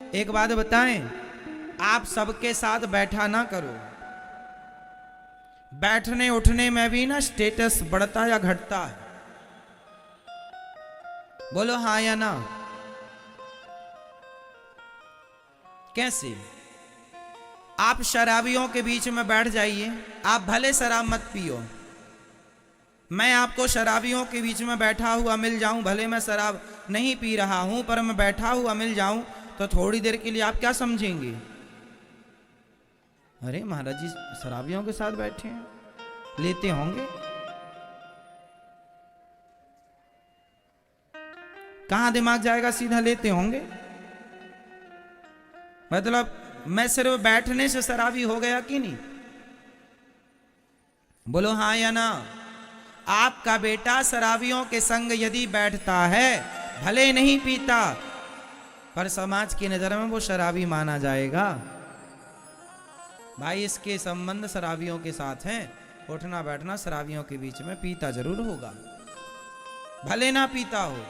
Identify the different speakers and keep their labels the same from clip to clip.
Speaker 1: एक बात बताएं, आप सबके साथ बैठा ना करो। बैठने उठने में भी ना स्टेटस बढ़ता या घटता है। बोलो हाँ या ना। कैसे? आप शराबियों के बीच में बैठ जाइए, आप भले शराब मत पियो, मैं आपको शराबियों के बीच में बैठा हुआ मिल जाऊं, भले मैं शराब नहीं पी रहा हूं पर मैं बैठा हुआ मिल जाऊं तो थोड़ी देर के लिए आप क्या समझेंगे? अरे महाराज जी शराबियों के साथ बैठे हैं, लेते होंगे। कहां दिमाग जाएगा? सीधा लेते होंगे। मतलब मैं सिर्फ बैठने से शराबी हो गया कि नहीं? बोलो हाँ या ना। आपका बेटा शराबियों के संग यदि बैठता है, भले नहीं पीता, पर समाज की नजर में वो शराबी माना जाएगा। भाई इसके संबंध शराबियों के साथ हैं, उठना बैठना शराबियों के बीच में, पीता जरूर होगा, भले ना पीता हो।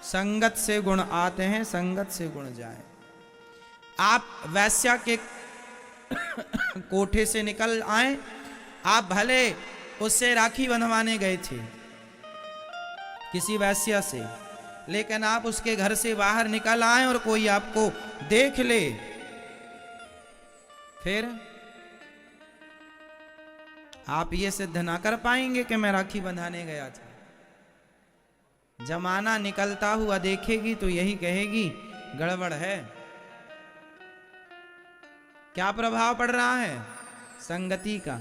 Speaker 1: संगत से गुण आते हैं, संगत से गुण जाए। आप वैश्या के कोठे से निकल आए, आप भले उससे राखी बंधवाने गए थे किसी वैश्या से, लेकिन आप उसके घर से बाहर निकल आए और कोई आपको देख ले, फिर आप ये सिद्ध ना कर पाएंगे कि मैं राखी बंधाने गया था। जमाना निकलता हुआ देखेगी तो यही कहेगी गड़बड़ है। क्या प्रभाव पड़ रहा है? संगति का।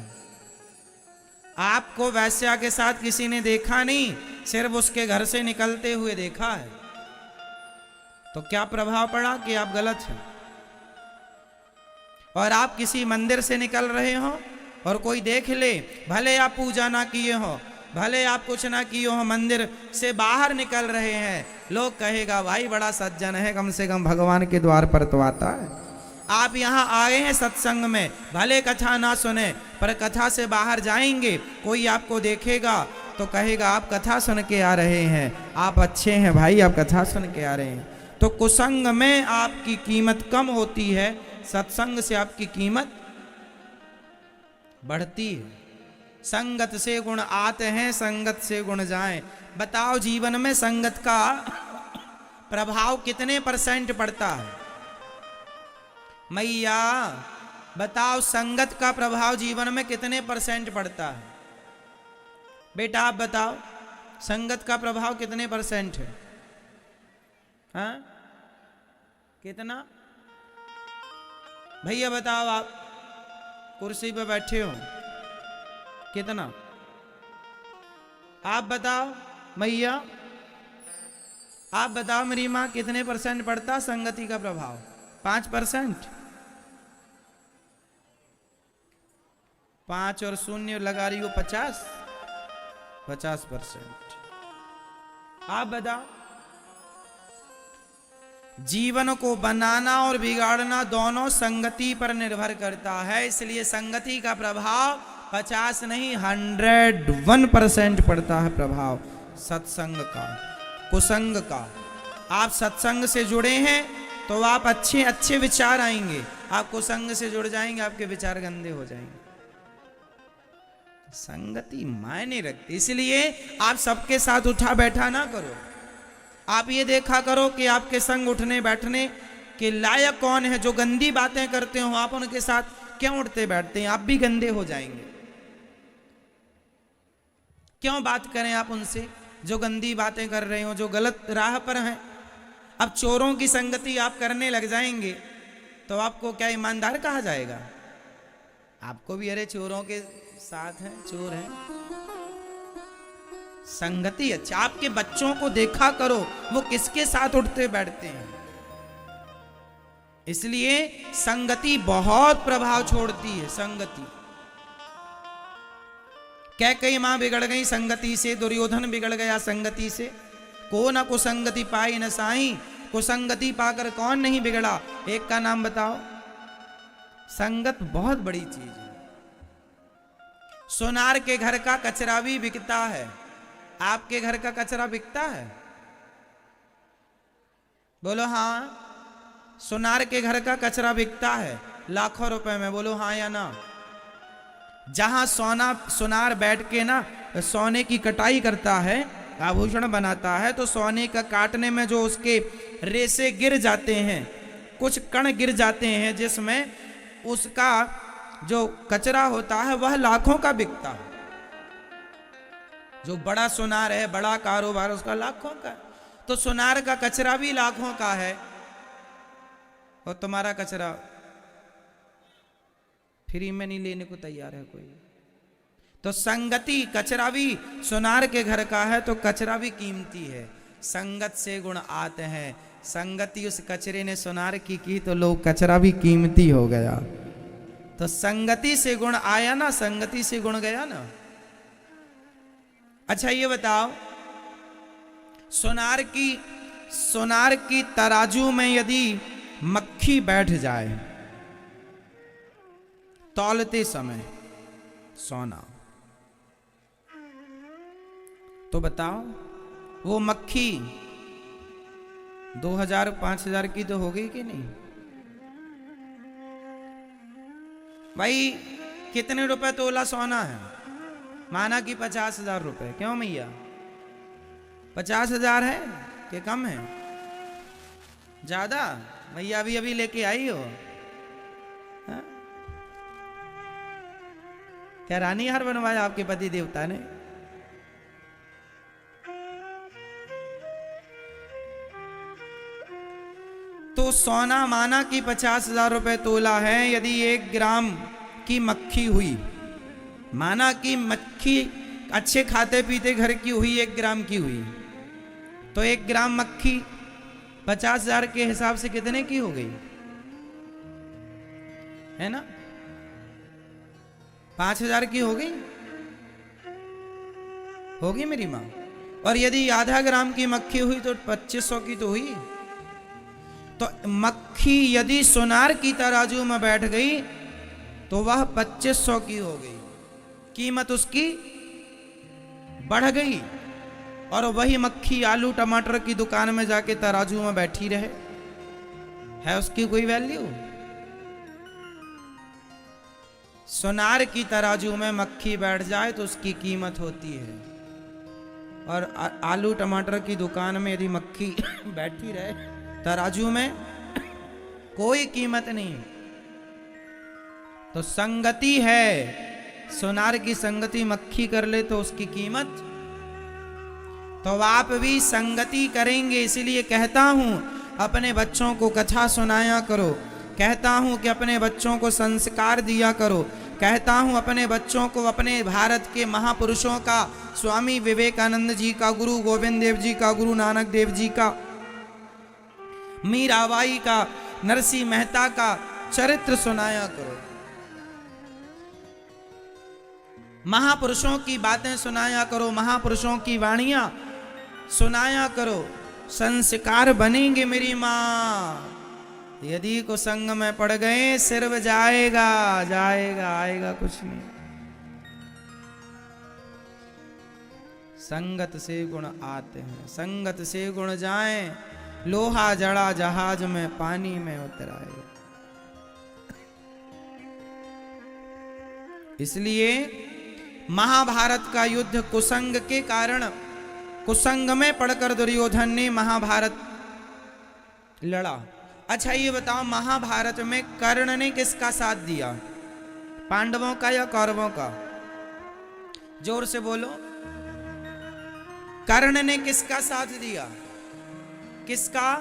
Speaker 1: आपको वैश्या के साथ किसी ने देखा नहीं, सिर्फ उसके घर से निकलते हुए देखा है, तो क्या प्रभाव पड़ा कि आप गलत हैं। और आप किसी मंदिर से निकल रहे हो और कोई देख ले, भले आप पूजा ना किए हो, भले आप कुछ ना किए हो, मंदिर से बाहर निकल रहे हैं, लोग कहेगा भाई बड़ा सज्जन है, कम से कम भगवान के द्वार पर तो आता है। आप यहाँ आए हैं सत्संग में, भले कथा ना सुने, पर कथा से बाहर जाएंगे, कोई आपको देखेगा तो कहेगा आप कथा सुन के आ रहे हैं, आप अच्छे हैं भाई, आप कथा सुन के आ रहे हैं। तो कुसंग में आपकी कीमत कम होती है, सत्संग से आपकी कीमत बढ़ती है। संगत से गुण आते हैं, संगत से गुण जाएं। बताओ जीवन में संगत का प्रभाव कितने % पड़ता है? मैया बताओ संगत का प्रभाव जीवन में कितने % पड़ता है? बेटा आप बताओ संगत का प्रभाव कितने % है? हाँ कितना? भैया बताओ, आप कुर्सी पे बैठे हो, कितना? आप बताओ मैया, आप बताओ मेरी माँ, कितने % पड़ता संगति का प्रभाव? 5%? 5 और 0 लगा रही हो 50%। आप बताओ। जीवन को बनाना और बिगाड़ना दोनों संगति पर निर्भर करता है, इसलिए संगति का प्रभाव 50 नहीं 101% पड़ता है प्रभाव सत्संग का, कुसंग का। आप सत्संग से जुड़े हैं तो आप अच्छे अच्छे विचार आएंगे, आप कुसंग से जुड़ जाएंगे आपके विचार गंदे हो जाएंगे। संगति मायने रखती, इसलिए आप सबके साथ उठा बैठा ना करो। आप ये देखा करो कि आपके संग उठने बैठने के लायक कौन है। जो गंदी बातें करते हो आप उनके साथ क्यों उठते बैठते हैं? आप भी गंदे हो जाएंगे। क्यों बात करें आप उनसे जो गंदी बातें कर रहे हो, जो गलत राह पर हैं? अब चोरों की संगति आप करने लग जाएंगे तो आपको क्या ईमानदार कहा जाएगा? आपको भी अरे चोरों के साथ हैं, चोर हैं। संगति अच्छा। आपके बच्चों को देखा करो वो किसके साथ उठते बैठते हैं। इसलिए संगति बहुत प्रभाव छोड़ती है। संगति कैकेयी मां बिगड़ गई संगति से, दुर्योधन बिगड़ गया संगति से। को न कुसंगति पाई न साई, कुसंगति पाकर कौन नहीं बिगड़ा। एक का नाम बताओ। संगत बहुत बड़ी चीज है। सोनार के घर का कचरा भी बिकता है, आपके घर का कचरा बिकता है? बोलो हाँ। सुनार के घर का कचरा बिकता है लाखों रुपए में, बोलो हाँ या ना। जहां सुनार बैठ के ना सोने की कटाई करता है, आभूषण बनाता है, तो सोने का काटने में जो उसके रेसे गिर जाते हैं, कुछ कण गिर जाते हैं, जिसमें उसका जो कचरा होता है वह लाखों का बिकता है। जो बड़ा सुनार है, बड़ा कारोबार, उसका लाखों का। तो सुनार का कचरा भी लाखों का है, और तुम्हारा कचरा फ्री में नहीं लेने को तैयार है कोई। तो संगति, कचरा भी सुनार के घर का है तो कचरा भी कीमती है। संगत से गुण आते हैं, संगति उस कचरे ने सुनार की तो लोग कचरा भी कीमती हो गया। तो संगति से गुण आया ना, संगति से गुण गया ना। अच्छा ये बताओ, सुनार की तराजू में यदि मक्खी बैठ जाए तौलते समय सोना, तो बताओ वो मक्खी 2000-5000 की तो हो गई कि नहीं? भाई कितने रुपए तोला सोना है? माना कि 50,000 रुपए। क्यों मैया 50,000 है कि कम है? ज्यादा? मैया अभी लेके आई हो? हा? क्या रानी हार बनवाया आपके पति देवता ने? तो सोना माना कि 50,000 रुपए तोला है। यदि 1 ग्राम की मक्खी हुई, माना कि मक्खी अच्छे खाते पीते घर की हुई, 1 ग्राम की हुई, तो 1 ग्राम मक्खी 50,000 के हिसाब से कितने की हो गई? है ना? 5,000 की हो गई? होगी मेरी माँ। और यदि आधा ग्राम की मक्खी हुई तो 2500 की तो हुई। तो मक्खी यदि सुनार की तराजू में बैठ गई तो वह 2500 की हो गई, कीमत उसकी बढ़ गई। और वही मक्खी आलू टमाटर की दुकान में जाके तराजू में बैठी रहे, है उसकी कोई वैल्यू? सुनार की तराजू में मक्खी बैठ जाए तो उसकी कीमत होती है, और आलू टमाटर की दुकान में यदि मक्खी बैठी रहे तराजू में, कोई कीमत नहीं। तो संगति है, सुनार की संगति मक्खी कर ले तो उसकी कीमत। तो आप भी संगति करेंगे, इसलिए कहता हूं अपने बच्चों को कथा सुनाया करो, कहता हूं कि अपने बच्चों को संस्कार दिया करो, कहता हूं अपने बच्चों को अपने भारत के महापुरुषों का, स्वामी विवेकानंद जी का, गुरु गोविंद देव जी का, गुरु नानक देव जी का, मीराबाई का, नरसिंह मेहता का चरित्र सुनाया करो, महापुरुषों की बातें सुनाया करो, महापुरुषों की वाणियां सुनाया करो। संस्कार बनेंगे मेरी माँ। यदि कुसंग में पड़ गए सिर्फ जाएगा, आएगा कुछ नहीं। संगत से गुण आते हैं, संगत से गुण जाएं, लोहा जड़ा जहाज में पानी में उतराए। इसलिए महाभारत का युद्ध कुसंग के कारण, कुसंग में पड़कर दुर्योधन ने महाभारत लड़ा। अच्छा ये बताओ, महाभारत में कर्ण ने किसका साथ दिया? पांडवों का या कौरवों का? जोर से बोलो। कर्ण ने किसका साथ दिया? किसका?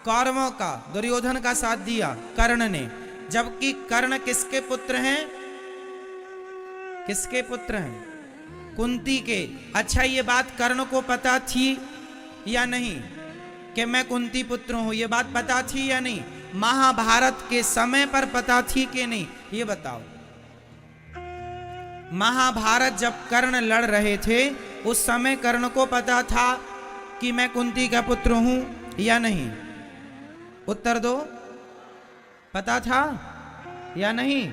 Speaker 1: कौरवों का। दुर्योधन का साथ दिया कर्ण ने, जबकि कर्ण किसके पुत्र हैं? किसके पुत्र हैं? कुंती के। अच्छा ये बात कर्ण को पता थी या नहीं कि मैं कुंती पुत्र हूं? ये बात पता थी या नहीं? महाभारत के समय पर पता थी कि नहीं, ये बताओ। महाभारत जब कर्ण लड़ रहे थे उस समय कर्ण को पता था कि मैं कुंती का पुत्र हूं या नहीं? उत्तर दो। पता था या नहीं?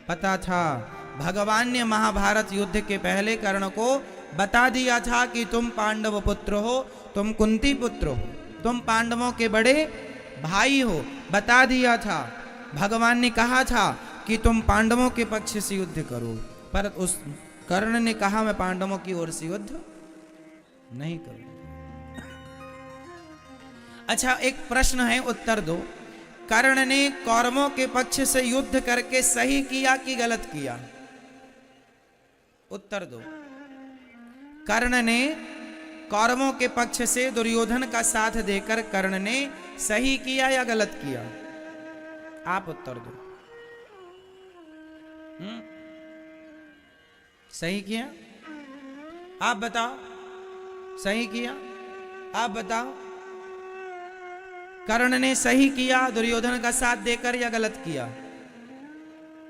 Speaker 1: पता था। भगवान ने महाभारत युद्ध के पहले कर्ण को बता दिया था कि तुम पांडव पुत्र हो, तुम कुंती पुत्र हो, तुम पांडवों के बड़े भाई हो, बता दिया था। भगवान ने कहा था कि तुम पांडवों के पक्ष से युद्ध करो, पर उस कर्ण ने कहा मैं पांडवों की ओर से युद्ध नहीं करूं। अच्छा, एक प्रश्न है, उत्तर दो। कर्ण ने कौरवों के पक्ष से युद्ध करके सही किया कि गलत किया? उत्तर दो। कर्ण ने कौरवों के पक्ष से दुर्योधन का साथ देकर कर्ण ने सही किया या गलत किया? आप उत्तर दो। सही किया? आप बताओ। सही किया? आप बताओ। कर्ण ने सही किया दुर्योधन का साथ देकर या गलत किया?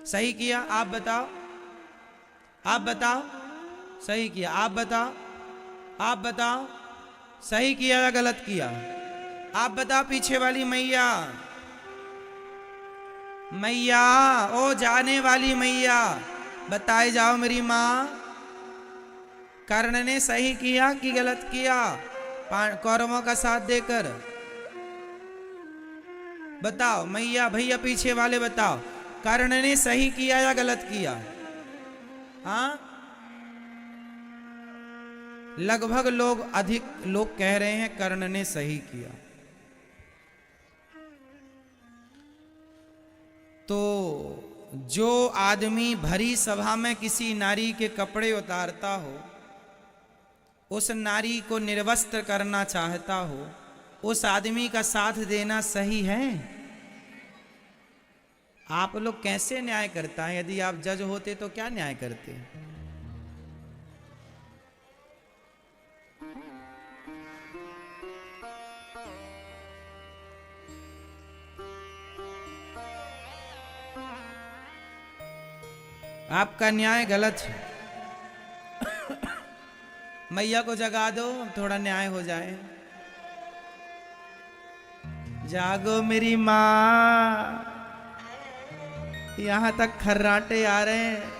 Speaker 1: सही किया? आप बताओ। आप बताओ। सही किया? आप बताओ। आप बताओ। सही किया या गलत किया? आप बताओ। पीछे वाली मैया, मैया, ओ जाने वाली मैया, बताए जाओ मेरी मां, कर्ण ने सही किया कि गलत किया कौरवों का साथ देकर? बताओ मैया, भैया पीछे वाले बताओ, कर्ण ने सही किया या गलत किया? हाँ, लगभग अधिक लोग कह रहे हैं कर्ण ने सही किया। तो जो आदमी भरी सभा में किसी नारी के कपड़े उतारता हो, उस नारी को निर्वस्त्र करना चाहता हो, उस आदमी का साथ देना सही है? आप लोग कैसे न्याय करता है? यदि आप जज होते तो क्या न्याय करते? आपका न्याय गलत है। मैया को जगा दो, थोड़ा न्याय हो जाए। जागो मेरी माँ, यहां तक खर्राटे आ रहे हैं।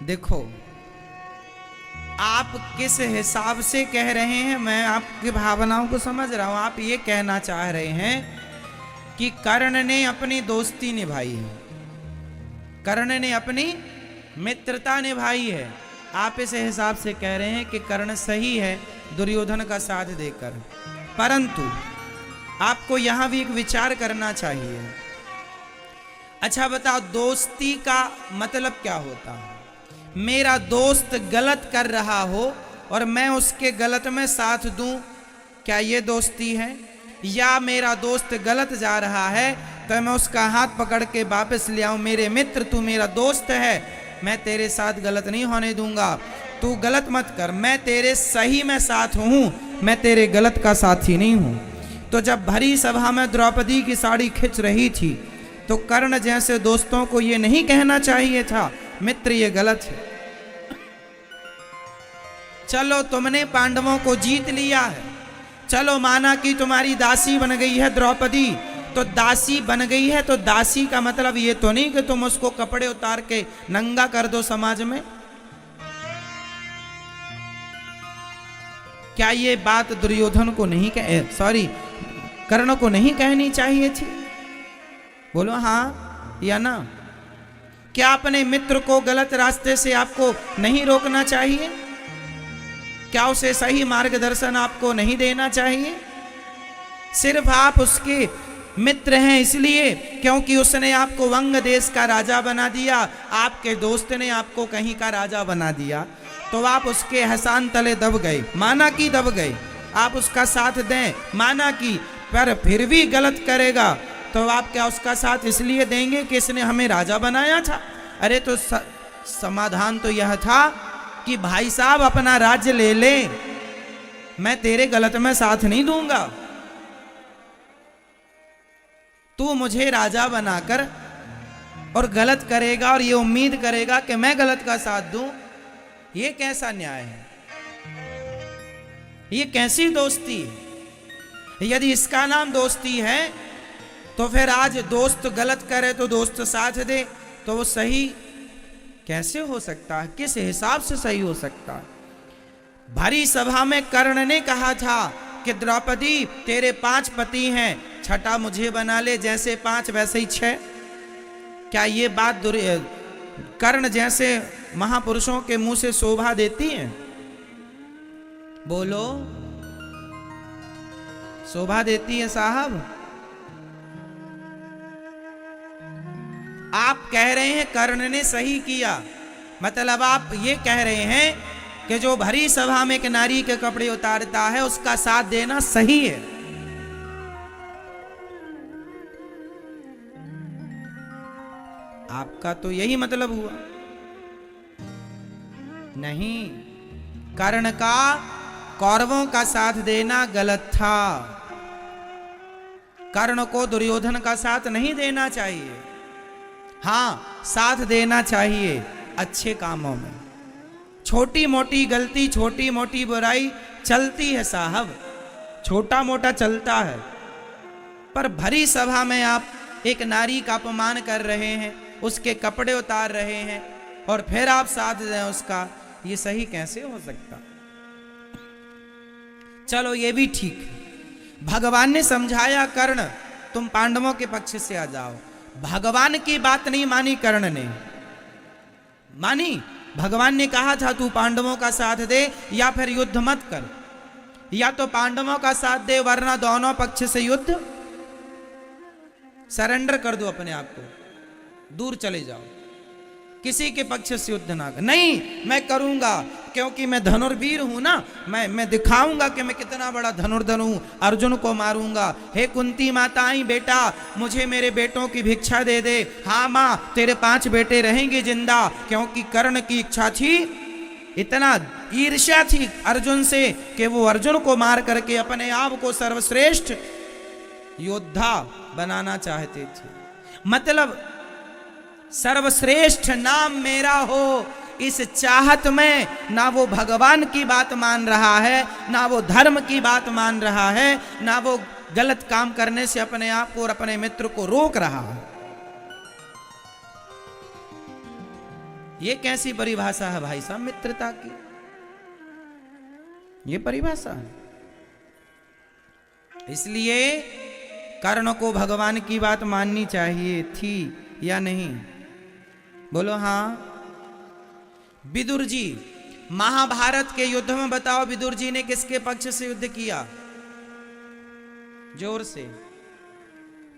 Speaker 1: देखो आप किस हिसाब से कह रहे हैं, मैं आपकी भावनाओं को समझ रहा हूं। आप ये कहना चाह रहे हैं कि कर्ण ने अपनी दोस्ती निभाई है, कर्ण ने अपनी मित्रता निभाई है। आप इस हिसाब से कह रहे हैं कि कर्ण सही है दुर्योधन का साथ देकर। परंतु आपको यहां भी एक विचार करना चाहिए। अच्छा बताओ, दोस्ती का मतलब क्या होता है? मेरा दोस्त गलत कर रहा हो और मैं उसके गलत में साथ दूं, क्या ये दोस्ती है? या मेरा दोस्त गलत जा रहा है तो मैं उसका हाथ पकड़ के वापस ले आऊं, मेरे मित्र तू मेरा दोस्त है, मैं तेरे साथ गलत नहीं होने दूंगा, तू गलत मत कर, मैं तेरे सही में साथ हूं, मैं तेरे गलत का साथी नहीं हूं। तो जब भरी सभा में द्रौपदी की साड़ी खिंच रही थी तो कर्ण जैसे दोस्तों को ये नहीं कहना चाहिए था मित्र ये गलत है। चलो तुमने पांडवों को जीत लिया है, चलो माना कि तुम्हारी दासी बन गई है द्रौपदी, तो दासी बन गई है तो दासी का मतलब ये तो नहीं कि तुम उसको कपड़े उतार के नंगा कर दो समाज में। क्या ये बात दुर्योधन को नहीं कर्ण को नहीं कहनी चाहिए थी? बोलो हाँ या ना। क्या अपने मित्र को गलत रास्ते से आपको नहीं रोकना चाहिए? क्या उसे सही मार्गदर्शन आपको नहीं देना चाहिए? सिर्फ आप उसके मित्र हैं इसलिए क्योंकि उसने आपको वंग देश का राजा बना दिया, आपके दोस्त ने आपको कहीं का राजा बना दिया, तो आप उसके एहसान तले दब गए। माना कि दब गए, आप उसका साथ दें, माना कि, पर फिर भी गलत करेगा तो आप क्या उसका साथ इसलिए देंगे कि इसने हमें राजा बनाया था? अरे तो समाधान तो यह था कि भाई साहब अपना राज्य ले ले, मैं तेरे गलत में साथ नहीं दूंगा, तू मुझे राजा बनाकर और गलत करेगा और ये उम्मीद करेगा कि मैं गलत का साथ दूं, ये कैसा न्याय है? ये कैसी दोस्ती है? यदि इसका नाम दोस्ती है तो फिर आज दोस्त गलत करे तो दोस्त साथ दे, तो वो सही कैसे हो सकता है? किस हिसाब से सही हो सकता है? भरी सभा में कर्ण ने कहा था कि द्रौपदी तेरे 5 पति हैं, छठा मुझे बना ले, जैसे 5 वैसे ही 6। क्या ये बात कर्ण जैसे महापुरुषों के मुंह से शोभा देती है? बोलो, शोभा देती है साहब? आप कह रहे हैं कर्ण ने सही किया, मतलब आप ये कह रहे हैं कि जो भरी सभा में एक नारी के कपड़े उतारता है उसका साथ देना सही है। आपका तो यही मतलब हुआ। नहीं, कर्ण का कौरवों का साथ देना गलत था। कर्ण को दुर्योधन का साथ नहीं देना चाहिए। हां, साथ देना चाहिए अच्छे कामों में। छोटी मोटी गलती, छोटी मोटी बुराई चलती है साहब, छोटा मोटा चलता है, पर भरी सभा में आप एक नारी का अपमान कर रहे हैं, उसके कपड़े उतार रहे हैं और फिर आप साथ दें उसका, ये सही कैसे हो सकता? चलो ये भी ठीक है, भगवान ने समझाया कर्ण तुम पांडवों के पक्ष से आ जाओ। भगवान की बात नहीं मानी कर्ण ने, मानी? भगवान ने कहा था तू पांडवों का साथ दे या फिर युद्ध मत कर, या तो पांडवों का साथ दे वरना दोनों पक्ष से युद्ध, सरेंडर कर दो अपने आप को, दूर चले जाओ, किसी के पक्ष से युद्ध ना कर। नहीं, मैं करूंगा क्योंकि मैं धनुर्वीर हूं ना, मैं दिखाऊंगा कि मैं कितना बड़ा धनुर्धर हूं, अर्जुन को मारूंगा। हे कुंती माता, आई बेटा मुझे मेरे बेटों की भिक्षा दे दे। हाँ माँ, तेरे 5 बेटे रहेंगे जिंदा, क्योंकि कर्ण की इच्छा थी, इतना ईर्ष्या थी अर्जुन से कि वो अर्जुन को मार करके अपने आप को सर्वश्रेष्ठ योद्धा बनाना चाहते थे। मतलब सर्वश्रेष्ठ नाम मेरा हो, इस चाहत में ना वो भगवान की बात मान रहा है, ना वो धर्म की बात मान रहा है, ना वो गलत काम करने से अपने आप को और अपने मित्र को रोक रहा है। ये कैसी परिभाषा है भाई साहब मित्रता की? ये परिभाषा है। इसलिए कर्ण को भगवान की बात माननी चाहिए थी या नहीं? बोलो हाँ। विदुर जी, महाभारत के युद्ध में बताओ विदुर जी ने किसके पक्ष से युद्ध किया? जोर से,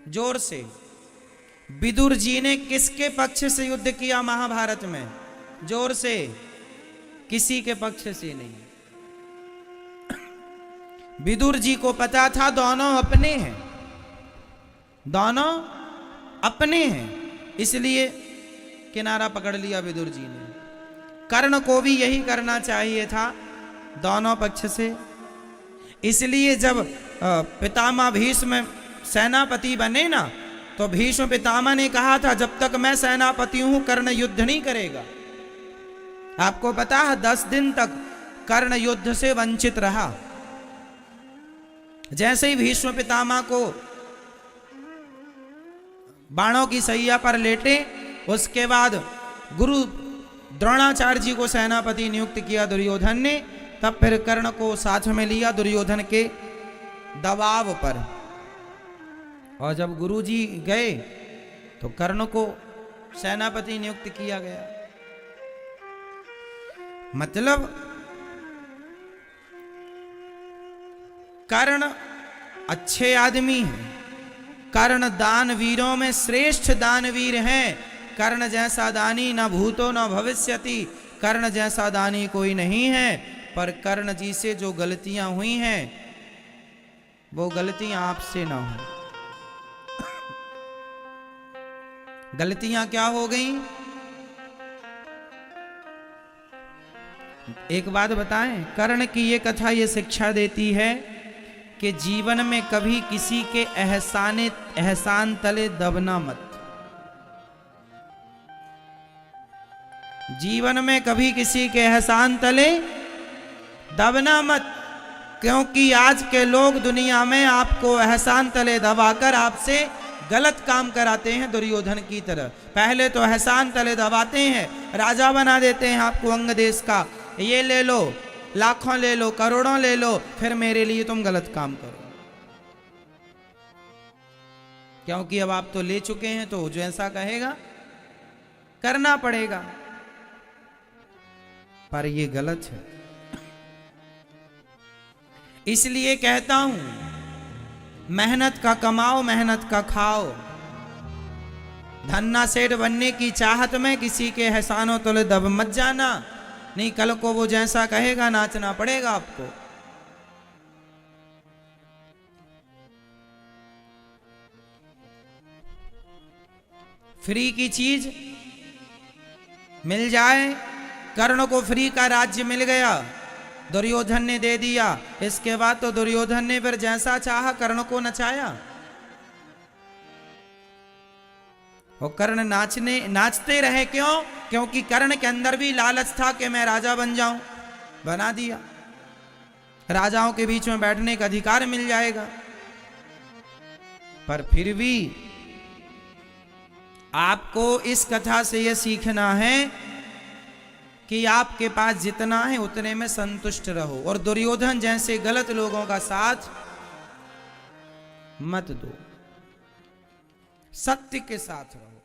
Speaker 1: जोर से। विदुर जी ने किसके पक्ष से युद्ध किया महाभारत में? जोर से। किसी के पक्ष से नहीं। विदुर जी को पता था दोनों अपने हैं, दोनों अपने हैं, इसलिए किनारा पकड़ लिया विदुर जी ने। कर्ण को भी यही करना चाहिए था, दोनों पक्ष से। इसलिए जब पितामह भीष्म सेनापति बने ना, तो भीष्म पितामह ने कहा था जब तक मैं सेनापति हूं कर्ण युद्ध नहीं करेगा। आपको पता है 10 दिन तक कर्ण युद्ध से वंचित रहा। जैसे ही भीष्म पितामह को बाणों की सैया पर लेटे, उसके बाद गुरु द्रोणाचार्य जी को सेनापति नियुक्त किया दुर्योधन ने, तब फिर कर्ण को साथ में लिया दुर्योधन के दबाव पर। और जब गुरु जी गए तो कर्ण को सेनापति नियुक्त किया गया। मतलब कर्ण अच्छे आदमी हैं, कर्ण दानवीरों में श्रेष्ठ दानवीर हैं। कर्ण जैसा दानी न भूतो न भविष्यति, कर्ण जैसा दानी कोई नहीं है। पर कर्ण जी से जो गलतियां हुई हैं वो गलतियां आपसे ना हो। गलतियां क्या हो गई? एक बात बताएं, कर्ण की ये कथा ये शिक्षा देती है कि जीवन में कभी किसी के एहसान तले दबना मत। जीवन में कभी किसी के एहसान तले दबना मत, क्योंकि आज के लोग दुनिया में आपको एहसान तले दबाकर आपसे गलत काम कराते हैं दुर्योधन की तरह। पहले तो एहसान तले दबाते हैं, राजा बना देते हैं आपको अंग देश का, ये ले लो, लाखों ले लो, करोड़ों ले लो, फिर मेरे लिए तुम गलत काम करो। क्योंकि अब आप तो ले चुके हैं, तो जो ऐसा कहेगा करना पड़ेगा। पर ये गलत है। इसलिए कहता हूं, मेहनत का कमाओ, मेहनत का खाओ। धन्ना सेठ बनने की चाहत में किसी के एहसानों तले दब मत जाना, नहीं कल को वो जैसा कहेगा नाचना पड़ेगा आपको। फ्री की चीज मिल जाए, कर्ण को फ्री का राज्य मिल गया, दुर्योधन ने दे दिया। इसके बाद तो दुर्योधन ने फिर जैसा चाहा कर्ण को नचाया। और कर्ण नाचते रहे, क्यों? क्योंकि कर्ण के अंदर भी लालच था कि मैं राजा बन जाऊं, बना दिया। राजाओं के बीच में बैठने का अधिकार मिल जाएगा। पर फिर भी आपको इस कथा से यह सीखना है कि आपके पास जितना है उतने में संतुष्ट रहो, और दुर्योधन जैसे गलत लोगों का साथ मत दो, सत्य के साथ रहो।